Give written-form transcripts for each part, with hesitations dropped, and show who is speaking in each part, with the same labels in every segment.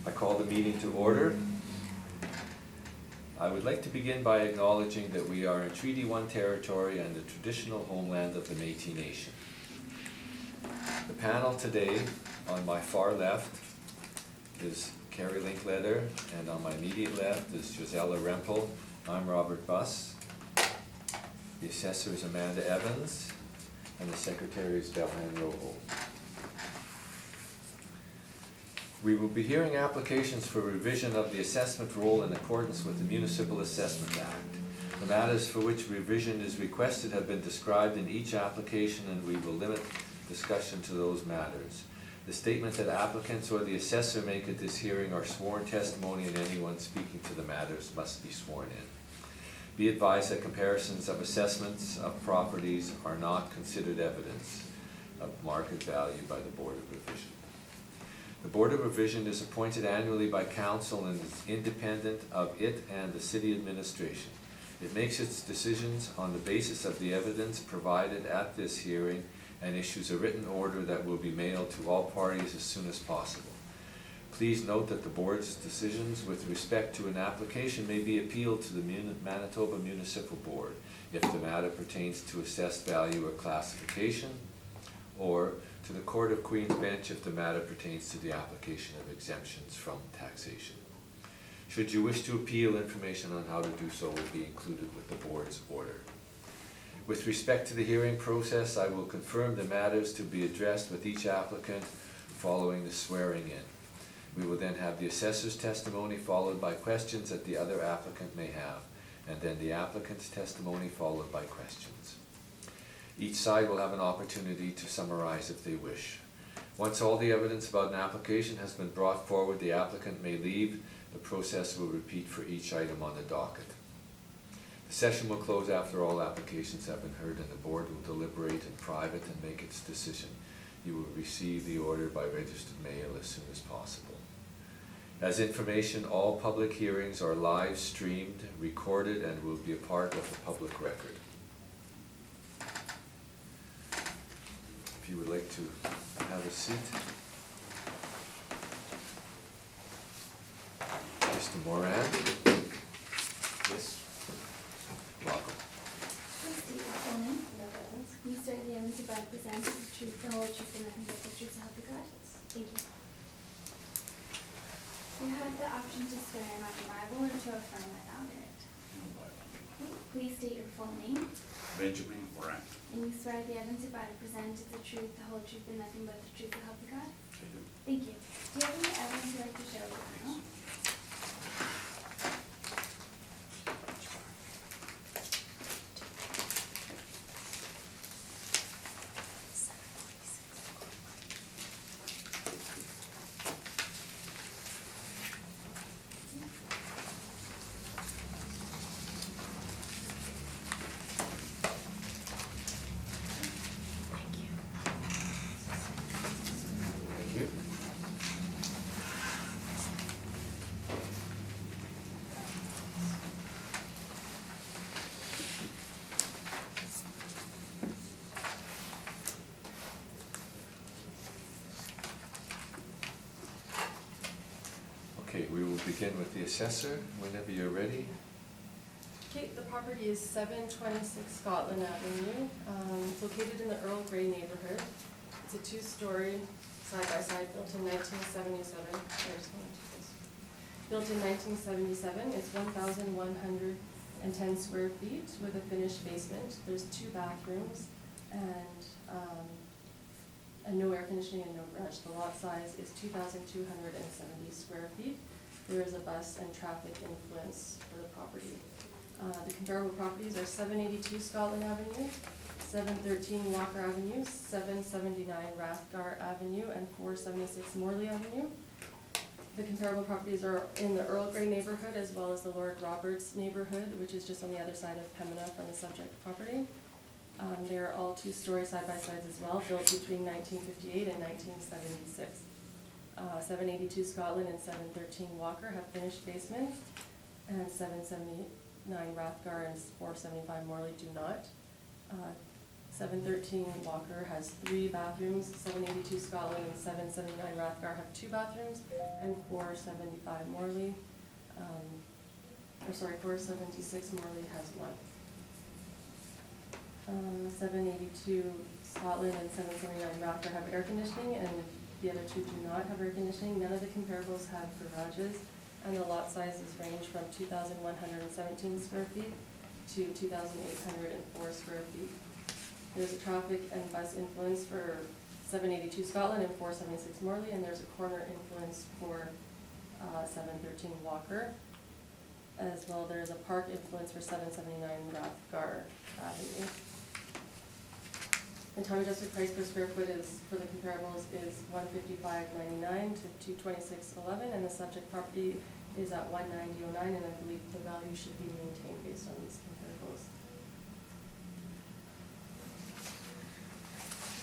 Speaker 1: I call the meeting to order. I would like to begin by acknowledging that we are in Treaty 1 territory and the traditional homeland of the Métis Nation. The panel today, on my far left, is Carrie Linkletter, and on my immediate left is Gisela Rempel. I'm Robert Buss. The assessor is Amanda Evans, and the secretary is Delhan Rojo. We will be hearing applications for revision of the assessment roll in accordance with the Municipal Assessment Act. The matters for which revision is requested have been described in each application, and we will limit discussion to those matters. The statement that applicants or the assessor make at this hearing are sworn testimony, and anyone speaking to the matters must be sworn in. Be advised that comparisons of assessments of properties are not considered evidence of market value by the Board of Revision. The Board of Revision is appointed annually by Council and is independent of it and the City Administration. It makes its decisions on the basis of the evidence provided at this hearing and issues a written order that will be mailed to all parties as soon as possible. Please note that the Board's decisions with respect to an application may be appealed to the Manitoba Municipal Board if the matter pertains to assessed value or classification, or to the Court of Queen's Bench if the matter pertains to the application of exemptions from taxation. Should you wish to appeal, information on how to do so will be included with the Board's order. With respect to the hearing process, I will confirm the matters to be addressed with each applicant following the swearing in. We will then have the assessor's testimony followed by questions that the other applicant may have, and then the applicant's testimony followed by questions. Each side will have an opportunity to summarize if they wish. Once all the evidence about an application has been brought forward, the applicant may leave. The process will repeat for each item on the docket. The session will close after all applications have been heard, and the Board will deliberate in private and make its decision. You will receive the order by registered mail as soon as possible. As information, all public hearings are live streamed, recorded, and will be a part of the public record. If you would like to have a seat. Mr. Moran. Yes. Welcome.
Speaker 2: Please state your full name. You swear the evidence about present is the truth, the whole truth, and nothing but the truth, so help you God. Thank you. You have the option to swear in on the Bible or to affirm I found in it. Please state your full name.
Speaker 3: Benjamin Moran.
Speaker 2: And you swear the evidence about it presented is the truth, the whole truth, and nothing but the truth, so help you God.
Speaker 3: I do.
Speaker 2: Thank you. Do you have any evidence you'd like to share with the panel?
Speaker 1: Thank you. Okay, we will begin with the assessor whenever you're ready.
Speaker 4: Okay, the property is 726 Scotland Avenue. It's located in the Earl Grey neighborhood. It's a two-story, side-by-side, built in 1977. Built in 1977, it's 1,110 square feet with a finished basement. There's 2 bathrooms and no air conditioning and no garage. The lot size is 2,270 square feet. There is a bus and traffic influence for the property. The comparable properties are 782 Scotland Avenue, 713 Walker Avenue, 779 Rathgar Avenue, and 476 Morley Avenue. The comparable properties are in the Earl Grey neighborhood as well as the Lord Roberts neighborhood, which is just on the other side of Pembina from the subject property. They are all 2-story side-by-sides as well, built between 1958 and 1976. 782 Scotland and 713 Walker have finished basements, and 779 Rathgar and 475 Morley do not. 713 Walker has 3 bathrooms, 782 Scotland and 779 Rathgar have 2 bathrooms, and 475 Morley, 476 Morley has 1. 782 Scotland and 779 Rathgar have air conditioning, and the other 2 do not have air conditioning. None of the comparables have garages, and the lot sizes range from 2,117 square feet to 2,804 square feet. There's a traffic and bus influence for 782 Scotland and 476 Morley, and there's a corner influence for 713 Walker. As well, there's a park influence for 779 Rathgar Avenue. The time adjusted price per square foot is, for the comparables, is $155.99 to $226.11, and the subject property is at $190.09, and I believe the value should be maintained based on these comparables.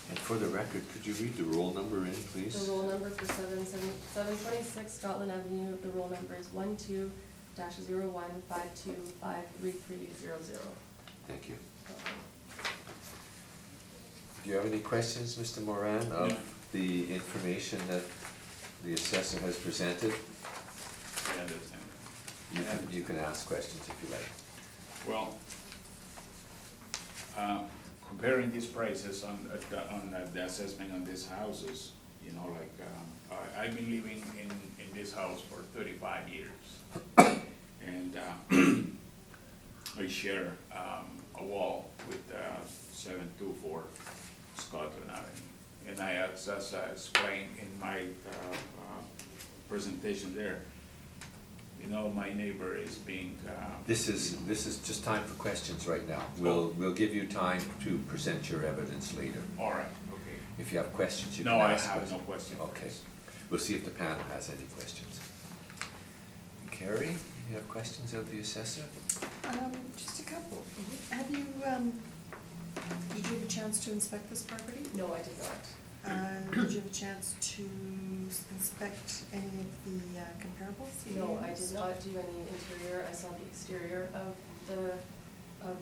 Speaker 1: And for the record, could you read the roll number in, please?
Speaker 4: The roll number for 726 Scotland Avenue, the roll number is 12-0152533300.
Speaker 1: Thank you. Do you have any questions, Mr. Moran, of the information that the assessor has presented?
Speaker 3: I understand.
Speaker 1: You can ask questions if you like.
Speaker 3: Well, comparing these prices on the assessment on these houses, you know, like, I've been living in this house for 35 years. And I share a wall with 724 Scotland Avenue. And as I explained in my presentation there, you know, my neighbor is being.
Speaker 1: This is just time for questions right now. We'll give you time to present your evidence later.
Speaker 3: All right, okay.
Speaker 1: If you have questions, you can
Speaker 3: No, I
Speaker 1: ask.
Speaker 3: have no questions.
Speaker 1: Okay. We'll see if the panel has any questions. Carrie, you have questions of the assessor?
Speaker 5: Just a couple. Have you, did you have a chance to inspect this property?
Speaker 4: No, I did not.
Speaker 5: Did you have a chance to inspect any of the comparables?
Speaker 4: No, I did not do any interior. I saw the exterior of the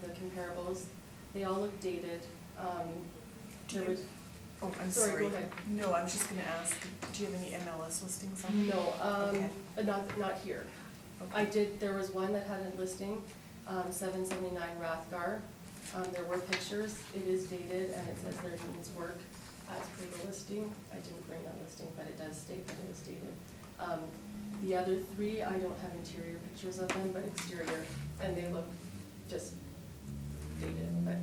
Speaker 4: comparables. They all look dated. There was,
Speaker 5: Oh, I'm
Speaker 4: sorry,
Speaker 5: sorry.
Speaker 4: go ahead.
Speaker 5: No, I was just gonna ask, do you have any MLS listings on it?
Speaker 4: No,
Speaker 5: Okay.
Speaker 4: not here. I did, there was one that had a listing, 779 Rathgar. There were pictures. It is dated and it says there needs work as per the listing. I didn't bring that listing, but it does state that it is dated. The other 3, I don't have interior pictures of them, but exterior, and they look just dated, but,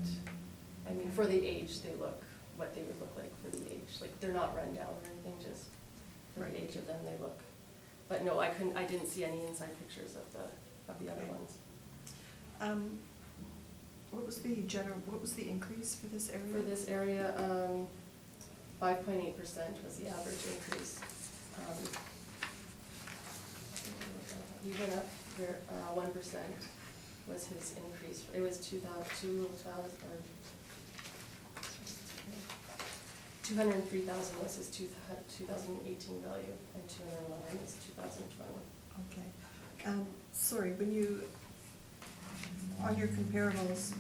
Speaker 4: I mean, for the age, they look what they would look like for the age. Like, they're not run down or anything, just for the age of them, they look. But no, I didn't see any inside pictures of the other ones.
Speaker 5: What was the increase for this area?
Speaker 4: For this area, 5.8% was the average increase. He went up there, 1% was his increase. It was 203,000 was his 2018 value, and 211 is 2020.
Speaker 5: Okay. Sorry, on your comparables,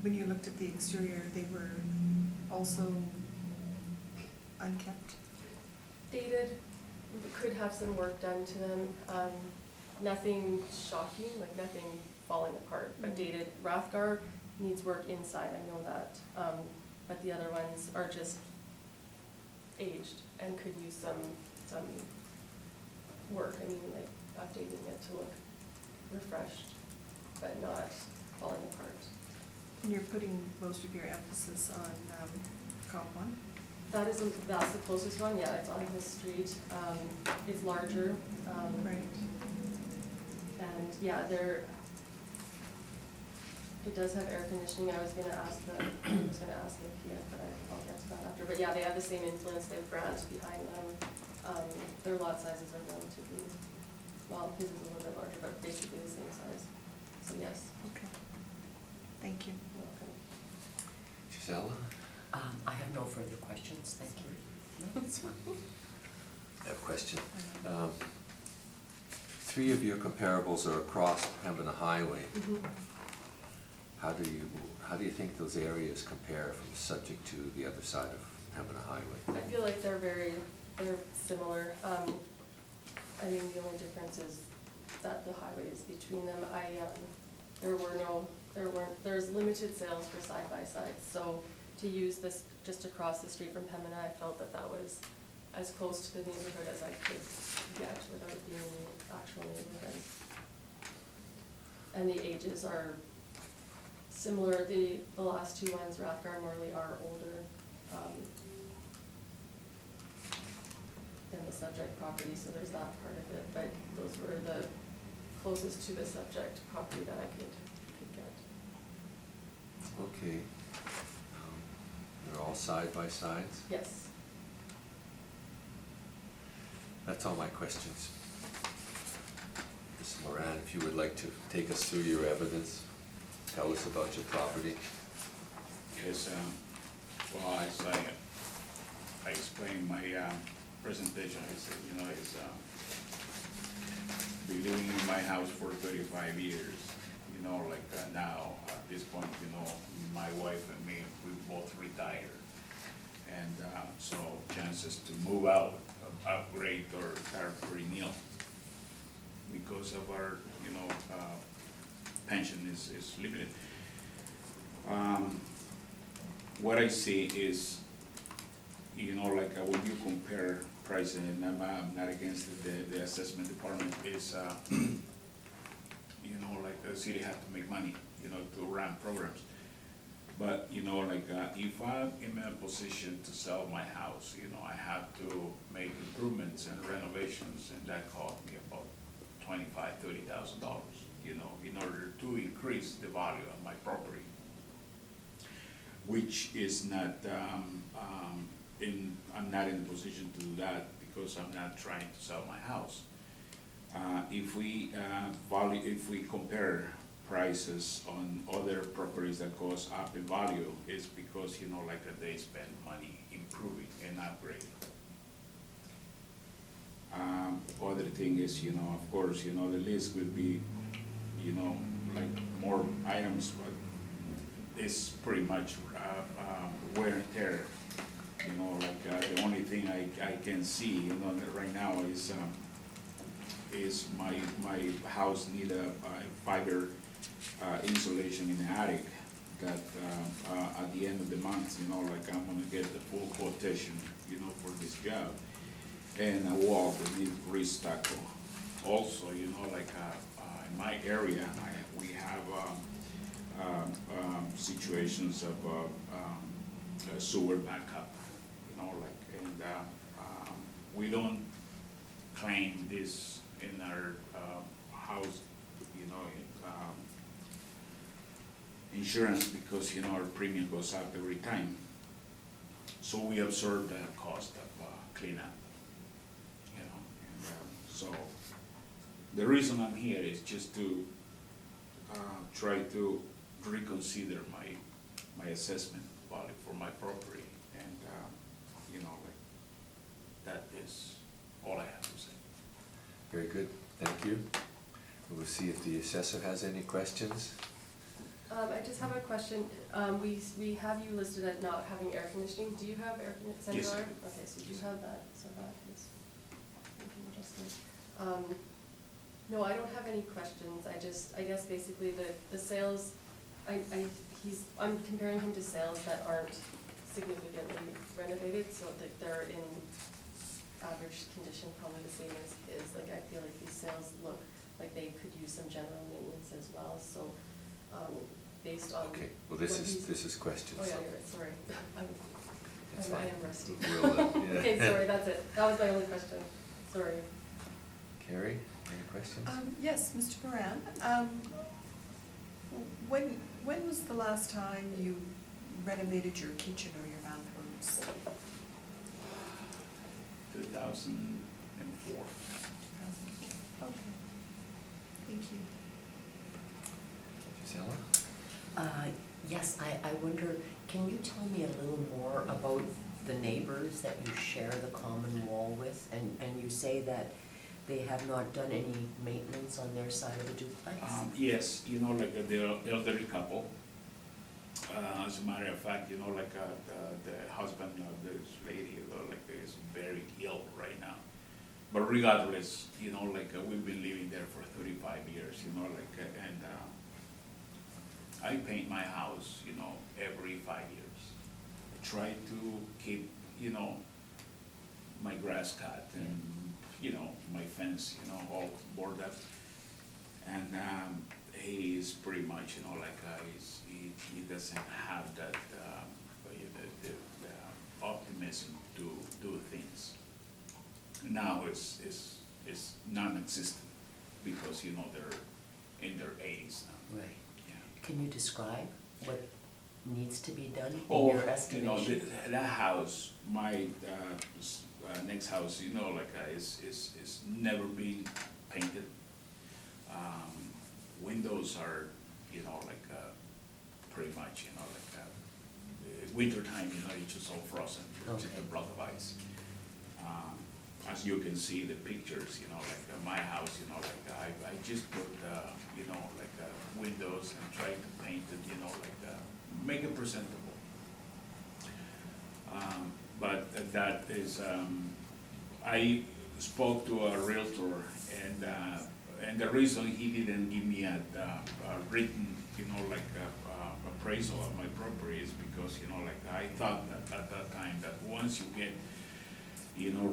Speaker 5: when you looked at the exterior, they were also unkept?
Speaker 4: Dated, we could have some work done to them. Nothing shocking, like nothing falling apart, but dated. Rathgar needs work inside, I know that. But the other ones are just aged and could use some work. I mean, like updating it to look refreshed, but not falling apart.
Speaker 5: And you're putting most of your emphasis on comp 1?
Speaker 4: That's the closest one, yeah, it's on the street. It's larger.
Speaker 5: Right.
Speaker 4: And yeah, it does have air conditioning. I was gonna ask if he had, but I'll get to that after. But yeah, they have the same influence. They have grants behind them. Their lot sizes are relatively, well, his is a little bit larger, but basically the same size. So yes.
Speaker 5: Okay. Thank you.
Speaker 4: You're welcome.
Speaker 1: Gisela?
Speaker 6: I have no further questions, thank you.
Speaker 5: No, that's fine.
Speaker 1: I have a question. 3 of your comparables are across Pembina Highway.
Speaker 4: Mhm.
Speaker 1: How do how do you think those areas compare from subject to the other side of Pembina Highway?
Speaker 4: I feel like they're similar. I think the only difference is that the highway is between them. There's limited sales for side-by-sides, so to use this just across the street from Pembina, I felt that that was as close to the neighborhood as I could get without being in the actual neighborhood. And the ages are similar. The last two ones, Rathgar and Morley, are older than the subject property, so there's that part of it, but those were the closest to the subject property that I could get.
Speaker 1: Okay. They're all side by sides?
Speaker 4: Yes.
Speaker 1: That's all my questions. Ms. Moran, if you would like to take us through your evidence, tell us about your property.
Speaker 3: Yes, well, as I explained my presentation, I said, you know, it's been living in my house for 35 years, you know, like now, at this point, you know, my wife and me, we both retired. And so chances to move out, upgrade, or start pretty nil because of our, you know, pension is limited. What I see is, you know, like when you compare pricing, and I'm not against the assessment department, is, you know, like the city have to make money, you know, to run programs. But, you know, like if I'm in a position to sell my house, you know, I have to make improvements and renovations, and that cost me about $25,000–$30,000, you know, in order to increase the value of my property, which is not, I'm not in a position to do that because I'm not trying to sell my house. If we compare prices on other properties that goes up in value, is because, you know, like they spend money improving and upgrading. Other thing is, you know, of course, you know, the list will be, you know, like more items, but it's pretty much wear and tear. You know, like the only thing I can see, you know, right now is my house need a fiber insulation in the attic that at the end of the month, you know, like I'm gonna get the full quotation, you know, for this job. And a wall that need restucco. Also, you know, like in my area, we have situations of sewer backup, you know, like, and we don't claim this in our house, you know, insurance, because, you know, our premium goes up every time. So we absorb the cost of cleanup, you know, and so the reason I'm here is just to try to reconsider my assessment value for my property, and you know, like, that is all I have to say.
Speaker 1: Very good, thank you. We'll see if the assessor has any questions.
Speaker 4: I just have a question. We have you listed as not having air conditioning. Do you have air conditioning?
Speaker 3: Yes.
Speaker 4: Okay, so you have that, so that is, interesting. No, I don't have any questions. I guess basically the sales, I'm comparing him to sales that aren't significantly renovated, so that they're in average condition, probably the same as his. Like, I feel like these sales look like they could use some general maintenance as well, so, based on.
Speaker 1: Okay, well, this is questions.
Speaker 4: Oh, yeah, you're right, sorry.
Speaker 1: It's
Speaker 4: I
Speaker 1: fine.
Speaker 4: am rusty.
Speaker 1: We'll, yeah.
Speaker 4: Okay, sorry, that's it. That was my only question. Sorry.
Speaker 1: Carrie, any questions?
Speaker 5: Yes, Mr. Moran, when was the last time you renovated your kitchen or your bathrooms?
Speaker 3: 2004.
Speaker 5: Okay, thank you.
Speaker 1: Gisela?
Speaker 6: Yes, I wonder, can you tell me a little more about the neighbors that you share the common wall with? And you say that they have not done any maintenance on their side of the duplex?
Speaker 3: Yes, you know, like the elderly couple, As a matter of fact, like, the husband of this lady, like, is very ill right now. But regardless, like, we've been living there for 35 years, like, and I paint my house, every 5 years. I try to keep, my grass cut and, my fence, all boarded up. And he is pretty much, like, he doesn't have that, the optimism to do things. Now it's non-existent because, they're in their 80s now.
Speaker 6: Right.
Speaker 3: Yeah.
Speaker 6: Can you describe what needs to be done in
Speaker 3: Oh,
Speaker 6: your estimation?
Speaker 3: that house, my next house, like, is never been painted. Windows are, like, pretty much, like, winter time, it's just all frozen, it's just a
Speaker 6: Okay.
Speaker 3: block of ice. As you can see the pictures, like, my house, like, I just put, like, windows and try to paint it, like, make it presentable. But that is, I spoke to a realtor, and the reason he didn't give me a written, like, appraisal of my property is because, like, I thought that at that time that once you get,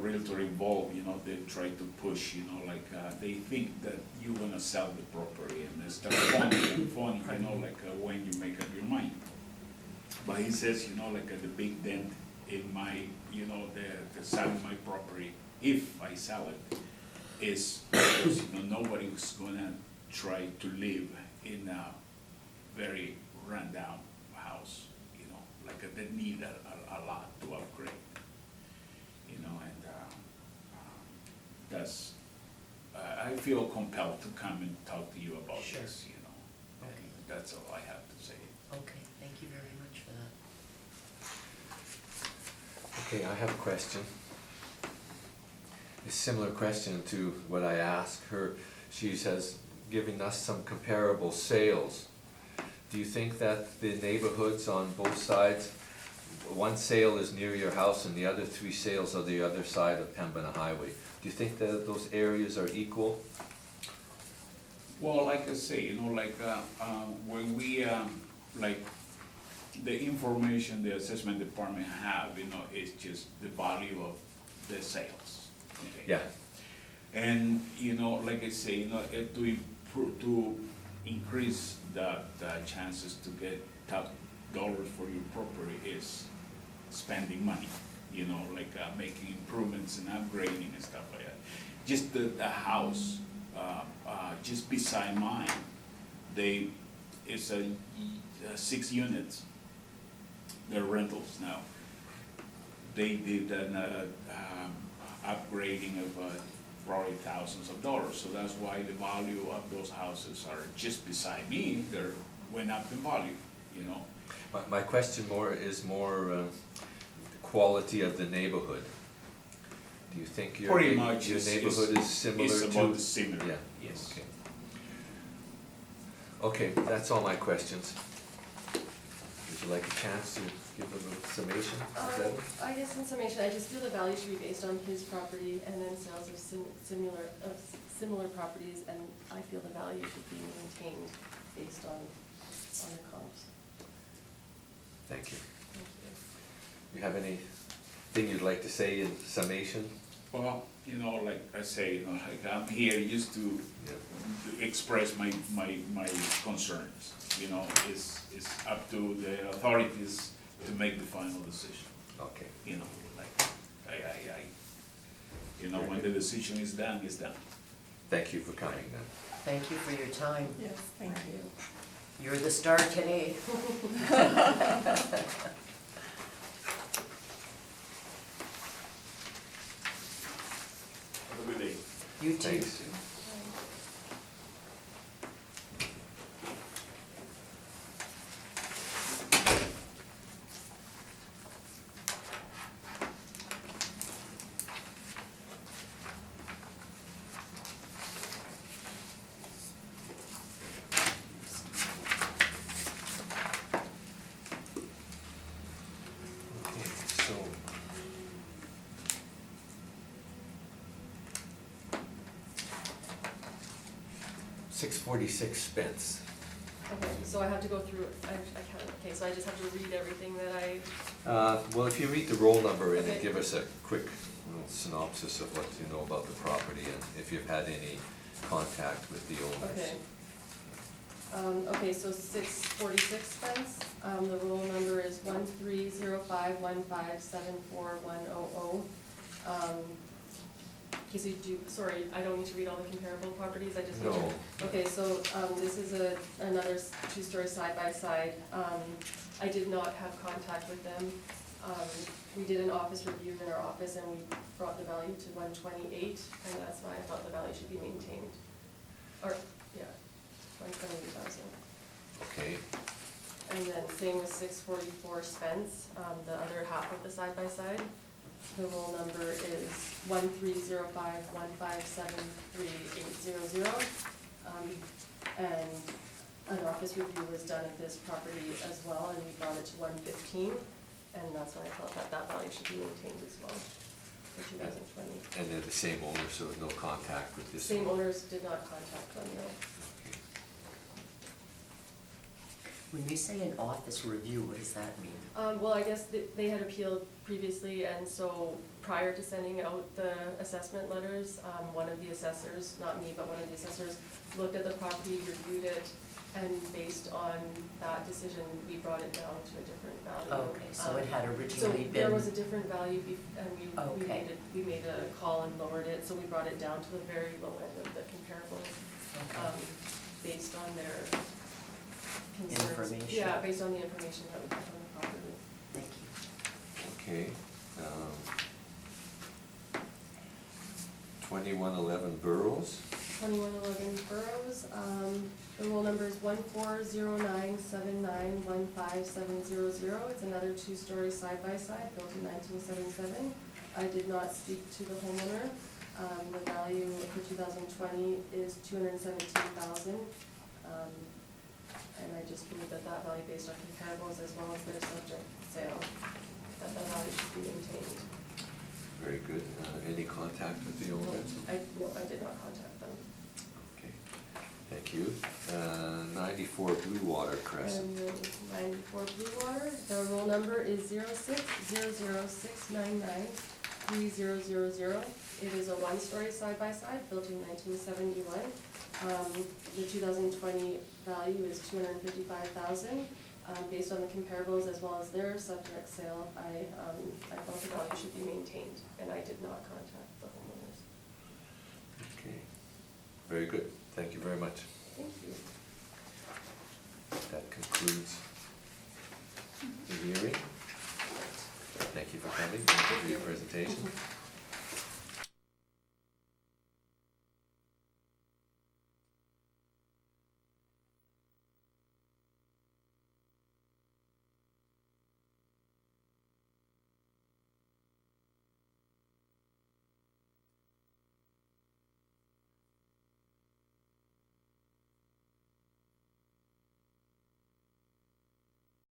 Speaker 3: realtor involved, they try to push, like, they think that you're gonna sell the property and they start phoning, like, when you make up your mind. But he says, like, the big dent in my, the selling my property, if I sell it, is because, nobody's gonna try to live in a very rundown house, like, they need a lot to upgrade, and that's, I feel compelled to come and talk to you about
Speaker 6: Sure.
Speaker 3: this, and
Speaker 6: Okay.
Speaker 3: that's all I have to say.
Speaker 6: Okay, thank you very much for that.
Speaker 1: Okay, I have a question. A similar question to what I asked her. She says, giving us some comparable sales. Do you think that the neighborhoods on both sides, one sale is near your house and the other 3 sales are the other side of Pembina Highway? Do you think that those areas are equal?
Speaker 3: Well, like I say, like, when we, like, the information the assessment department have, is just the value of the sales. Okay?
Speaker 1: Yeah.
Speaker 3: And, like I say, to increase the chances to get top dollars for your property is spending money, like, making improvements and upgrading and stuff like that. Just the house, just beside mine, it's 6 units, they're rentals now. They did an upgrading of probably thousands of dollars, so that's why the value of those houses are just beside me, they're went up in value,
Speaker 1: My question is more the quality of the neighborhood. Do you think your
Speaker 3: Pretty much
Speaker 1: your
Speaker 3: it's-
Speaker 1: neighborhood is similar to?
Speaker 3: It's about similar,
Speaker 1: Yeah.
Speaker 3: yes.
Speaker 1: Okay. Okay, that's all my questions. Would you like a chance to give a little summation? Is that it?
Speaker 4: I guess in summation, I just feel the value should be based on his property and then sales of similar properties, and I feel the value should be maintained based on the comps.
Speaker 1: Thank you.
Speaker 4: Thank you.
Speaker 1: You have anything you'd like to say in summation?
Speaker 3: Well, like I say, like, I'm here just to express my concerns, it's up to the authorities to make the final decision,
Speaker 1: Okay.
Speaker 3: like, when the decision is done, it's done.
Speaker 1: Thank you for coming then.
Speaker 6: Thank you for your time.
Speaker 5: Yes, thank you.
Speaker 6: You're the star today.
Speaker 3: Have a good day.
Speaker 6: You too.
Speaker 1: Thanks. 646 Spence.
Speaker 4: Okay, so I have to go through, I can't, okay, so I just have to read everything that I,
Speaker 1: Well, if you read the roll number and then
Speaker 4: Okay.
Speaker 1: give us a quick synopsis of what you know about the property and if you've had any contact with the owners.
Speaker 4: okay. Okay, so 646 Spence, the roll number is 130515741100. In case you do, sorry, I don't need to read all the comparable properties, I just need to.
Speaker 1: No.
Speaker 4: Okay, so, this is another two-story side-by-side. I did not have contact with them. We did an office review in our office and we brought the value to 128, and that's why I thought the value should be maintained. Or, yeah, 128,000.
Speaker 1: Okay,
Speaker 4: And then same with 644 Spence, the other half of the side-by-side. The roll number is 130515738800. And an office review was done of this property as well, and we brought it to 115. And that's why I felt that that value should be maintained as well for 2020.
Speaker 1: and they're the same owner, so no contact with this?
Speaker 4: Same owners did not contact them, no.
Speaker 1: Okay.
Speaker 6: When you say an office review, what does that mean?
Speaker 4: Well, I guess they had appealed previously, and so prior to sending out the assessment letters, one of the assessors, not me, but one of the assessors, looked at the property, reviewed it, and based on that decision, we brought it down to a different value.
Speaker 6: Okay, so it had
Speaker 4: So
Speaker 6: originally
Speaker 4: there
Speaker 6: been,
Speaker 4: was a different value, and
Speaker 6: Okay.
Speaker 4: we made a call and lowered it, so we brought it down to the very low end of the comparables,
Speaker 6: okay,
Speaker 4: based on their concerns.
Speaker 6: Information.
Speaker 4: Yeah, based on the information that we got from the property.
Speaker 6: thank you.
Speaker 1: Okay. 2111 Burrows.
Speaker 4: 2111 Burrows, the roll number is 1409791570. It's another two-story side-by-side, built in 1977. I did not speak to the homeowner. The value for 2020 is $217,000. And I just believe that that value based on comparables as well as their subject sale, that value should be maintained.
Speaker 1: Very good. Any contact with the owners?
Speaker 4: No, I did not contact them.
Speaker 1: Okay, thank you. 94 Blue Water Crescent.
Speaker 4: And 94 Blue Water, the roll number is 0600699300. It is a one-story side-by-side, built in 1971. The 2020 value is $255,000. Based on the comparables as well as their subject sale, I felt the value should be maintained, and I did not contact the homeowners.
Speaker 1: Okay, very good. Thank you very much.
Speaker 4: Thank you.
Speaker 1: That concludes the hearing. Thank you for coming. Thank you for your presentation.